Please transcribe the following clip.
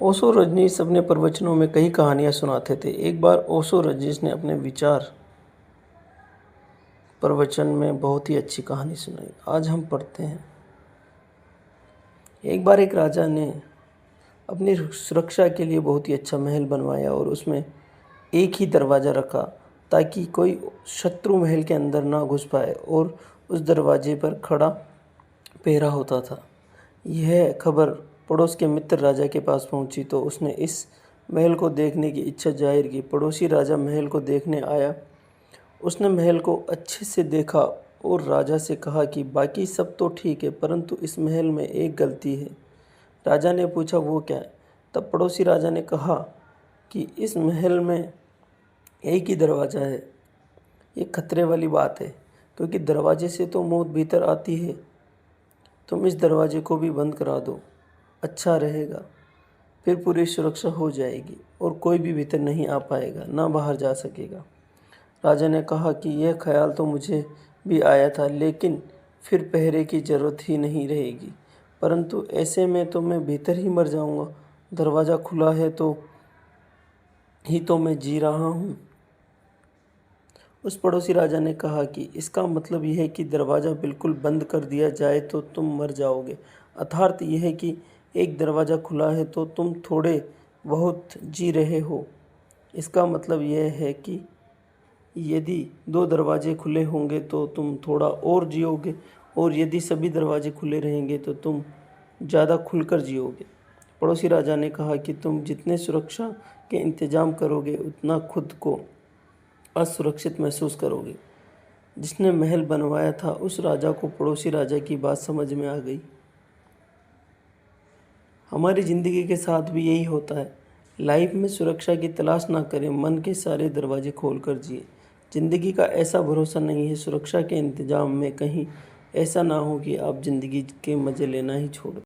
ओशो रजनीश अपने प्रवचनों में कई कहानियाँ सुनाते थे। एक बार ओशो रजनीश ने अपने विचार प्रवचन में बहुत ही अच्छी कहानी सुनाई। आज हम पढ़ते हैं। एक बार एक राजा ने अपनी सुरक्षा के लिए बहुत ही अच्छा महल बनवाया और उसमें एक ही दरवाज़ा रखा ताकि कोई शत्रु महल के अंदर ना घुस पाए, और उस दरवाजे पर खड़ा पहरा होता था। यह खबर पड़ोस के मित्र राजा के पास पहुंची तो उसने इस महल को देखने की इच्छा जाहिर की। पड़ोसी राजा महल को देखने आया। उसने महल को अच्छे से देखा और राजा से कहा कि बाकी सब तो ठीक है, परंतु इस महल में एक गलती है। राजा ने पूछा, वो क्या है? तब पड़ोसी राजा ने कहा कि इस महल में एक ही दरवाज़ा है। ये खतरे वाली बात है, क्योंकि दरवाजे से तो मौत भीतर आती है। तुम इस दरवाजे को भी बंद करा दो, अच्छा रहेगा। फिर पूरी सुरक्षा हो जाएगी और कोई भी भीतर नहीं आ पाएगा, ना बाहर जा सकेगा। राजा ने कहा कि यह ख्याल तो मुझे भी आया था, लेकिन फिर पहरे की ज़रूरत ही नहीं रहेगी। परंतु ऐसे में तो मैं भीतर ही मर जाऊंगा। दरवाज़ा खुला है तो मैं जी रहा हूँ। उस पड़ोसी राजा ने कहा कि इसका मतलब यह है कि दरवाज़ा बिल्कुल बंद कर दिया जाए तो तुम मर जाओगे। अर्थात यह है कि एक दरवाज़ा खुला है तो तुम थोड़े बहुत जी रहे हो। इसका मतलब यह है कि यदि दो दरवाजे खुले होंगे तो तुम थोड़ा और जियोगे, और यदि सभी दरवाजे खुले रहेंगे तो तुम ज़्यादा खुलकर जियोगे। पड़ोसी राजा ने कहा कि तुम जितने सुरक्षा के इंतज़ाम करोगे उतना खुद को असुरक्षित महसूस करोगे। जिसने महल बनवाया था उस राजा को पड़ोसी राजा की बात समझ में आ गई। हमारी ज़िंदगी के साथ भी यही होता है। लाइफ में सुरक्षा की तलाश ना करें, मन के सारे दरवाजे खोल कर जिए। ज़िंदगी का ऐसा भरोसा नहीं है सुरक्षा के इंतज़ाम में कहीं ऐसा ना हो कि आप ज़िंदगी के मज़े लेना ही छोड़ दें।